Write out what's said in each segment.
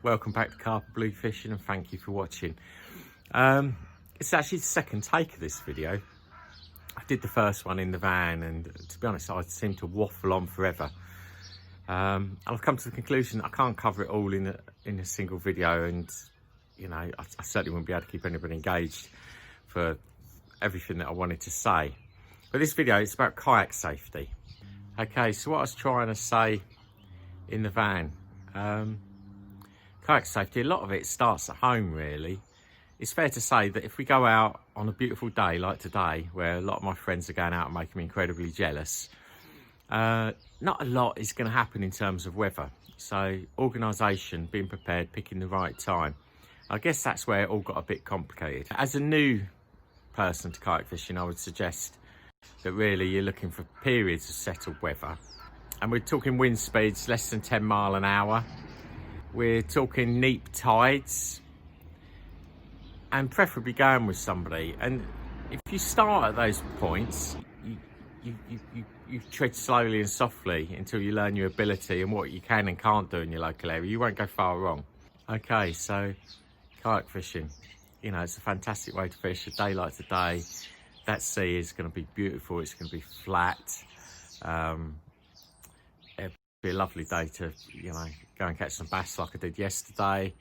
welcome back to Carp Blue Fishing and thank you for watching. It's actually the second take of this video. I did the first one in the van and to be honest I seem to waffle on forever. I've come to the conclusion that I can't cover it all in a single video, and you know I certainly wouldn't be able to keep anybody engaged for everything that I wanted to say. But this video is about kayak safety. Okay, so what I was trying to say in the van, kayak safety, a lot of it starts at home really. It's fair to say that if we go out on a beautiful day like today, where a lot of my friends are going out and making me incredibly jealous, not a lot is going to happen in terms of weather. So organisation, being prepared, picking the right time. I guess that's where it all got a bit complicated. As a new person to kayak fishing, I would suggest that really you're looking for periods of settled weather. And we're talking wind speeds less than 10 mile an hour. We're talking neap tides, and preferably going with somebody. And if you start at those points, you tread slowly and softly until you learn your ability and what you can and can't do in your local area. You won't go far wrong. Okay, so kayak fishing, you know, it's a fantastic way to fish. A day like today, that sea is going to be beautiful. It's going to be flat. It'd be a lovely day to, you know, go and catch some bass like I did yesterday.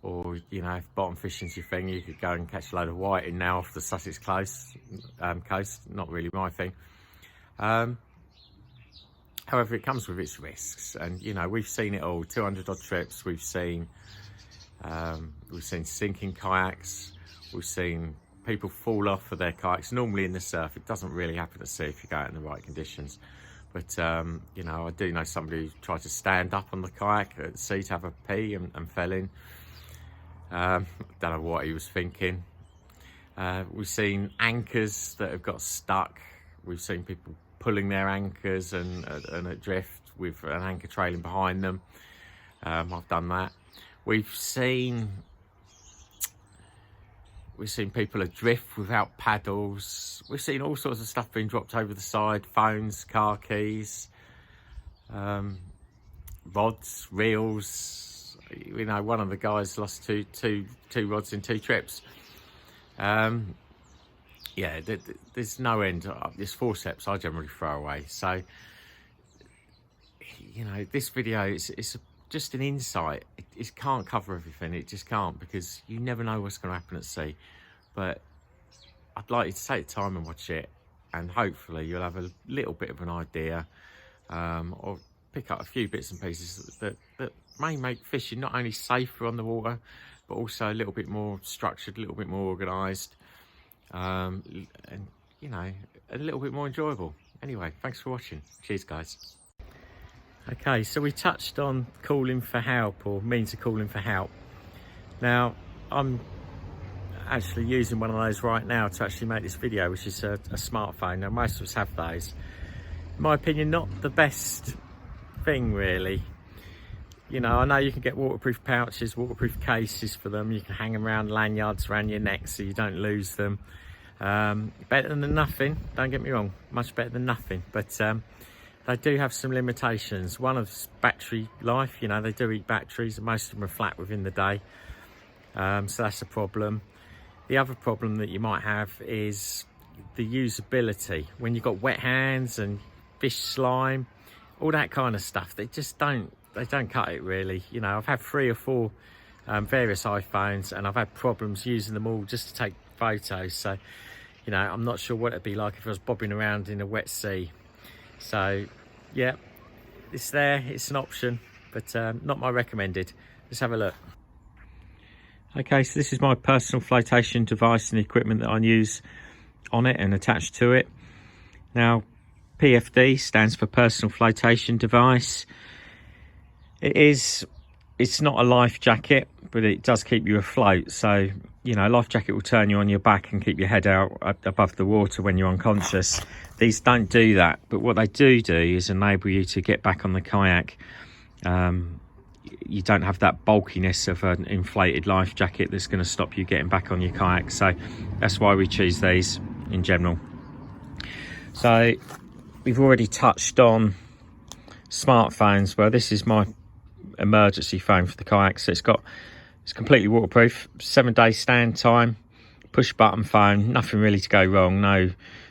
Or, you know, if bottom fishing's your thing, you could go and catch a load of whiting now off the Sussex coast. Not really my thing. However, it comes with its risks, and you know we've seen it all. 200 odd trips. We've seen sinking kayaks. We've seen people fall off of their kayaks. Normally in the surf, it doesn't really happen at sea if you go out in the right conditions. But you know, I do know somebody who tried to stand up on the kayak at sea to have a pee and fell in. Don't know what he was thinking. We've seen anchors that have got stuck. We've seen people pulling their anchors and adrift with an anchor trailing behind them. I've done that. We've seen people adrift without paddles. We've seen all sorts of stuff being dropped over the side: phones, car keys, rods, reels. You know, one of the guys lost two rods in 2 trips. Yeah, there's no end. There's forceps I generally throw away. So, you know, this video is just an insight. It can't cover everything. It just can't, because you never know what's going to happen at sea. But I'd like you to take the time and watch it, and hopefully you'll have a little bit of an idea, or pick up a few bits and pieces that may make fishing not only safer on the water, but also a little bit more structured, a little bit more organised, and you know, a little bit more enjoyable. Anyway, thanks for watching. Cheers guys. Okay, so we touched on calling for help, or means of calling for help. Now I'm actually using one of those right now to actually make this video, which is a smartphone. Now most of us have those. In my opinion, not the best thing really. You know, I know you can get waterproof pouches, waterproof cases for them. You can hang them around lanyards around your neck so you don't lose them. Better than nothing, don't get me wrong, much better than nothing. But they do have some limitations. One is battery life. You know, they do eat batteries, and most of them are flat within the day. So that's a problem. The other problem that you might have is the usability. When you've got wet hands and fish slime, all that kind of stuff, they don't cut it really. You know, I've had 3 or 4 various iPhones, and I've had problems using them all just to take photos. So, you know, I'm not sure what it'd be like if I was bobbing around in a wet sea. So, yeah, it's there. It's an option, but not my recommended. Let's have a look. Okay, so this is my personal flotation device and equipment that I use on it and attached to it. Now, PFD stands for personal flotation device. It's not a life jacket, but it does keep you afloat. So, you know, a life jacket will turn you on your back and keep your head out above the water when you're unconscious. These don't do that, but what they do is enable you to get back on the kayak. You don't have that bulkiness of an inflated life jacket that's going to stop you getting back on your kayak. So that's why we choose these in general. So we've already touched on smartphones. Well, this is my emergency phone for the kayak. So it's completely waterproof, 7-day stand time, push button phone, nothing really to go wrong, no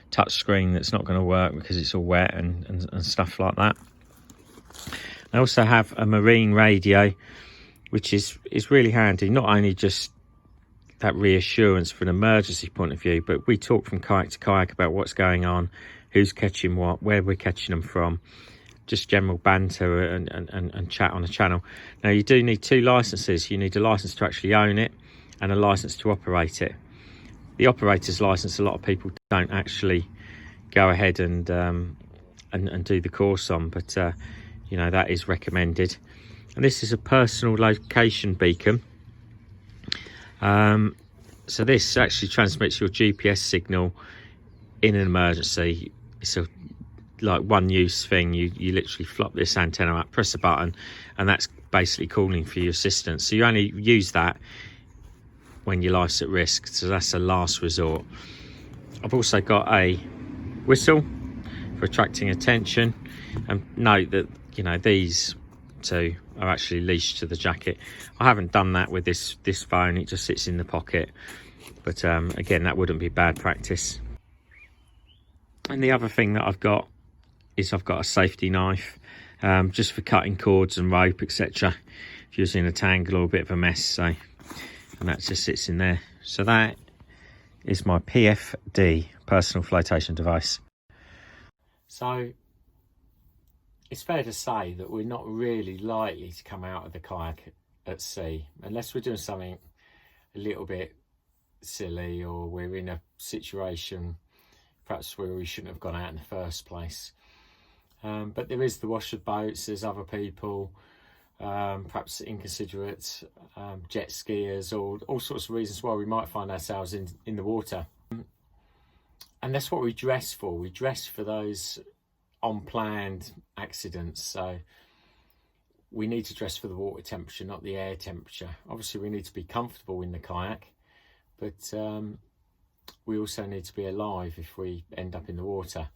touch screen that's not going to work because it's all wet and stuff like that. I also have a marine radio, which is really handy, not only just that reassurance from an emergency point of view, but we talk from kayak to kayak about what's going on, who's catching what, where we're catching them from, just general banter and chat on the channel. Now, you do need 2 licenses. You need a license to actually own it and a license to operate it. The operator's license, a lot of people don't actually go ahead and do the course on, but you know, that is recommended. And this is a personal location beacon. So this actually transmits your GPS signal in an emergency. It's a like one use thing. You literally flop this antenna up, press a button, and that's basically calling for your assistance. So you only use that when your life's at risk, so that's a last resort. I've also got a whistle for attracting attention, and note that, you know, these 2 are actually leashed to the jacket. I haven't done that with this phone, it just sits in the pocket, but again, that wouldn't be bad practice. And the other thing that I've got is I've got a safety knife, just for cutting cords and rope, etc. if you're in a tangle or a bit of a mess. So, and that just sits in there. So that is my PFD, personal flotation device. So it's fair to say that we're not really likely to come out of the kayak at sea unless we're doing something a little bit silly, or we're in a situation perhaps where we shouldn't have gone out in the first place. But there is the washer boats, there's other people, perhaps inconsiderate jet skiers, or all sorts of reasons why we might find ourselves in the water. And that's what we dress for. We dress for those unplanned accidents. So we need to dress for the water temperature, not the air temperature. Obviously we need to be comfortable in the kayak, but we also need to be alive if we end up in the water.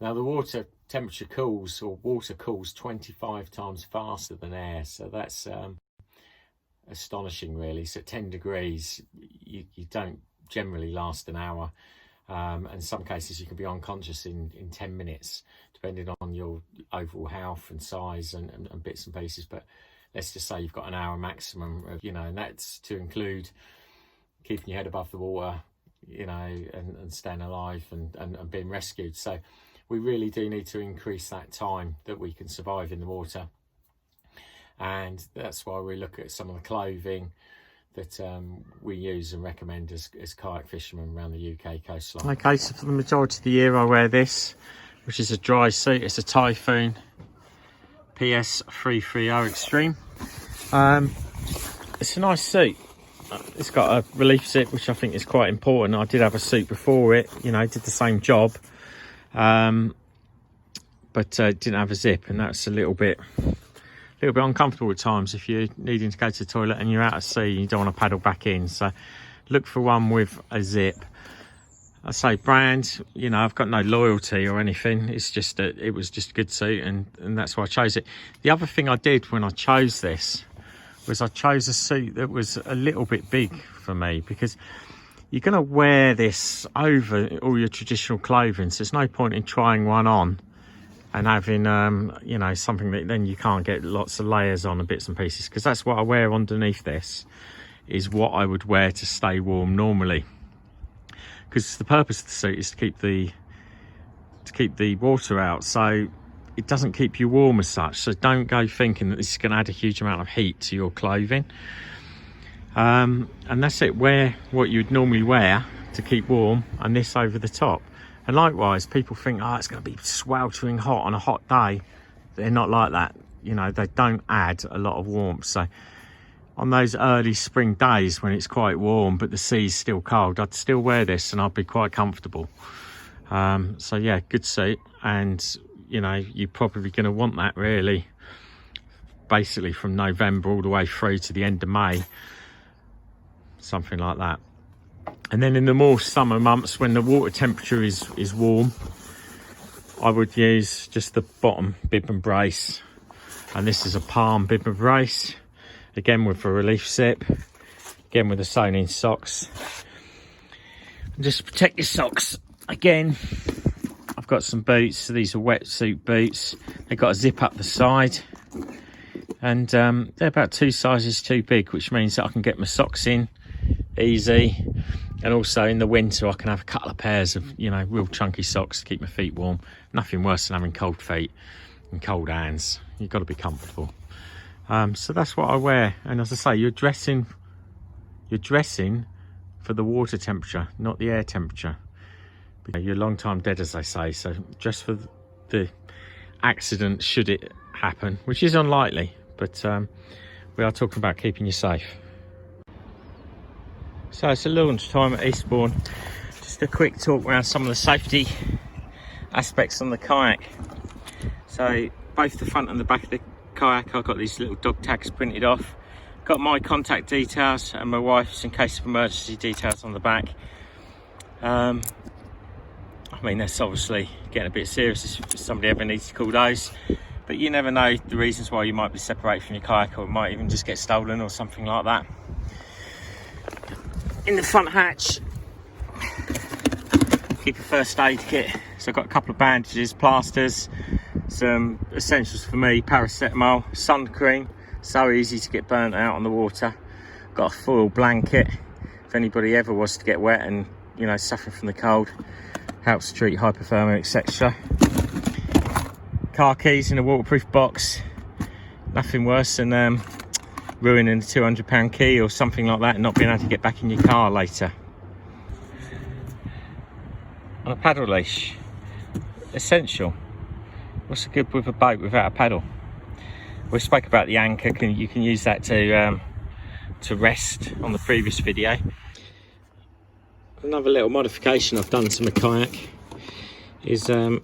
Now, the water temperature cools, or water cools 25 times faster than air, so that's astonishing really. So at 10 degrees you don't generally last an hour, and in some cases you can be unconscious in 10 minutes depending on your overall health and size and bits and pieces. But let's just say you've got an hour maximum of, you know, and that's to include keeping your head above the water, you know, and staying alive and being rescued. So we really do need to increase that time that we can survive in the water, and that's why we look at some of the clothing that we use and recommend as kayak fishermen around the UK coastline. Okay, so for the majority of the year I wear this, which is a dry suit. It's a Typhoon PS330 Extreme. It's a nice suit. It's got a relief zip, which I think is quite important. I did have a suit before it, you know, did the same job, but didn't have a zip, and that's a little bit uncomfortable at times if you're needing to go to the toilet and you're out at sea and you don't want to paddle back in. So look for one with a zip. I say brand, you know, I've got no loyalty or anything. It's just it was just a good suit, and that's why I chose it. The other thing I did when I chose this was I chose a suit that was a little bit big for me, because you're going to wear this over all your traditional clothing, so there's no point in trying one on and having you know, something that then you can't get lots of layers on and bits and pieces, because that's what I wear underneath this, is what I would wear to stay warm normally, because the purpose of the suit is to keep the water out, so it doesn't keep you warm as such. So don't go thinking that this is going to add a huge amount of heat to your clothing, and that's it. Wear what you'd normally wear to keep warm, and this over the top. And likewise, people think, oh, it's going to be sweltering hot on a hot day. They're not like that, you know, they don't add a lot of warmth. So on those early spring days when it's quite warm but the sea's still cold, I'd still wear this and I'd be quite comfortable. So yeah, good suit, and you know, you're probably going to want that really basically from November all the way through to the end of May, something like that. And then in the more summer months, when the water temperature is warm, I would use just the bottom bib and brace, And this is a palm bib and brace, again with a relief zip, again with the sewn in socks. And just to protect your socks, again, I've got some boots. So these are wetsuit boots. They've got a zip up the side, and they're about 2 sizes too big, which means that I can get my socks in easy. And also in the winter I can have a couple of pairs of, you know, real chunky socks to keep my feet warm. Nothing worse than having cold feet and cold hands. You've got to be comfortable. So that's what I wear. And as I say, you're dressing for the water temperature, not the air temperature. You're a long time dead, as they say. So just for the accident, should it happen, which is unlikely, but we are talking about keeping you safe. So it's a launch time at Eastbourne. Just a quick talk around some of the safety aspects on the kayak. So both the front and the back of the kayak, I've got these little dog tags printed off. Got my contact details and my wife's in case of emergency details on the back. I mean, that's obviously getting a bit serious if somebody ever needs to call those, but you never know the reasons why you might be separated from your kayak, or it might even just get stolen or something like that. In the front hatch, keep a first aid kit. So I've got a couple of bandages, plasters, some essentials for me, paracetamol, sun cream, so easy to get burnt out on the water. Got a foil blanket if anybody ever was to get wet and, you know, suffering from the cold. Helps treat hypothermia, etc. Car keys in a waterproof box. Nothing worse than ruining a £200 key or something like that and not being able to get back in your car later. On a paddle leash, essential. What's the good with a boat without a paddle? We spoke about the anchor. You can use that to rest on the previous video. Another little modification I've done to my kayak is I've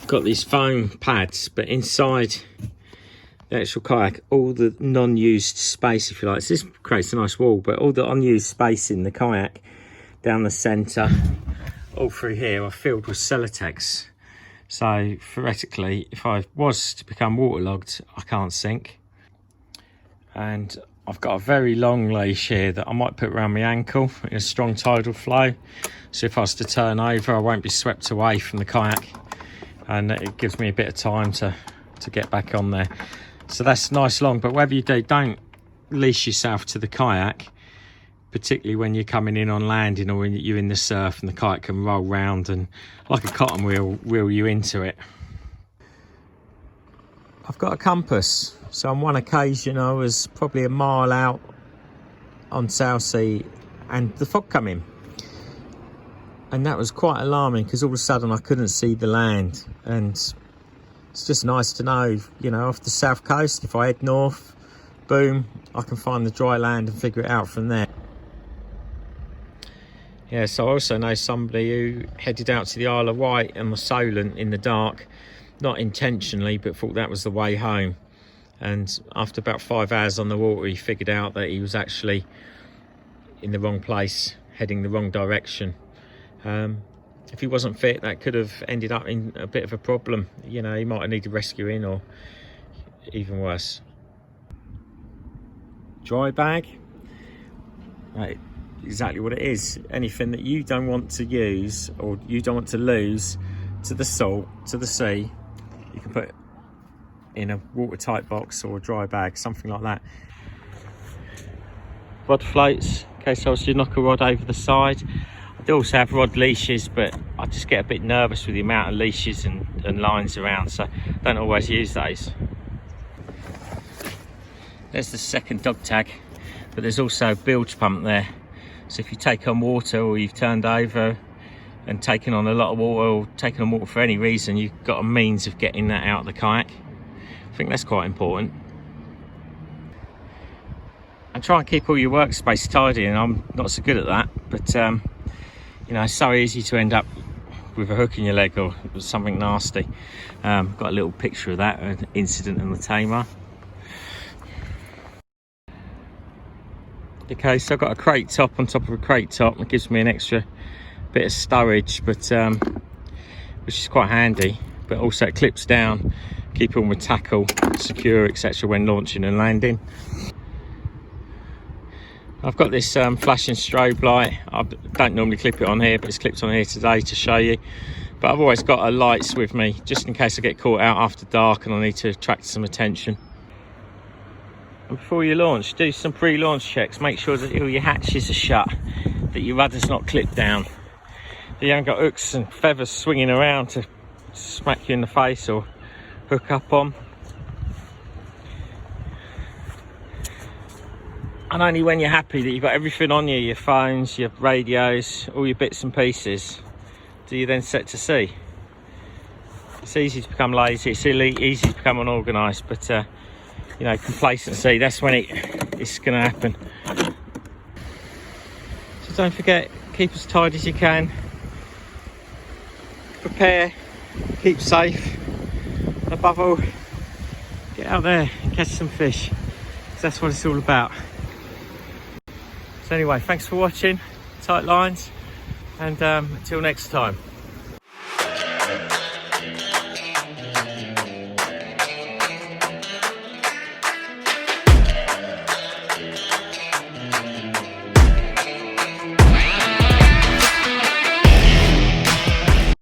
got these foam pads, but inside the actual kayak, all the non-used space, if you like, so this creates a nice wall, but all the unused space in the kayak down the centre, all through here, are filled with Celotex. So theoretically, if I was to become waterlogged, I can't sink. And I've got a very long leash here that I might put around my ankle in a strong tidal flow, so if I was to turn over, I won't be swept away from the kayak, and it gives me a bit of time to get back on there. So that's nice long, but whatever you do, don't leash yourself to the kayak, particularly when you're coming in on landing or when you're in the surf and the kayak can roll round and, like a cotton wheel you into it. I've got a compass, so on one occasion I was probably a mile out on Southsea and the fog came in, and that was quite alarming because all of a sudden I couldn't see the land. And it's just nice to know, you know, off the south coast, if I head north, boom, I can find the dry land and figure it out from there. Yeah, so I also know somebody who headed out to the Isle of Wight and was Solent in the dark, not intentionally, but thought that was the way home. And after about 5 hours on the water, he figured out that he was actually in the wrong place, heading the wrong direction. If he wasn't fit, that could have ended up in a bit of a problem. You know, he might have needed rescuing or even worse. Dry bag. Right, exactly what it is. Anything that you don't want to use or you don't want to lose to the salt, to the sea, you can put in a watertight box or a dry bag, something like that. Rod floats, in case I was to knock a rod over the side. I do also have rod leashes, but I just get a bit nervous with the amount of leashes and lines around, so I don't always use those. There's the second dog tag, but there's also a bilge pump there. So if you take on water or you've turned over and taken on a lot of water or taken on water for any reason, you've got a means of getting that out of the kayak. I think that's quite important. And try and keep all your workspace tidy, and I'm not so good at that, but you know, it's so easy to end up with a hook in your leg or something nasty. Got a little picture of that, an incident in the Tamar. Okay, so I've got a crate top on top of a crate top. It gives me an extra bit of stowage, but which is quite handy. But also it clips down keep all my tackle secure, etc. when launching and landing. I've got this flashing strobe light. I don't normally clip it on here, but it's clipped on here today to show you. But I've always got lights with me just in case I get caught out after dark and I need to attract some attention. And before you launch, do some pre-launch checks. Make sure that all your hatches are shut, that your rudder's not clipped down, that you haven't got hooks and feathers swinging around to smack you in the face or hook up on. And only when you're happy that you've got everything on you, your phones, your radios, all your bits and pieces, do you then set to sea. It's easy to become lazy, it's easy to become unorganised, but you know, complacency, that's when it's going to happen. So don't forget, keep as tight as you can, prepare, keep safe, and above all, get out there and catch some fish, because that's what it's all about. So anyway, thanks for watching, tight lines, and until next time.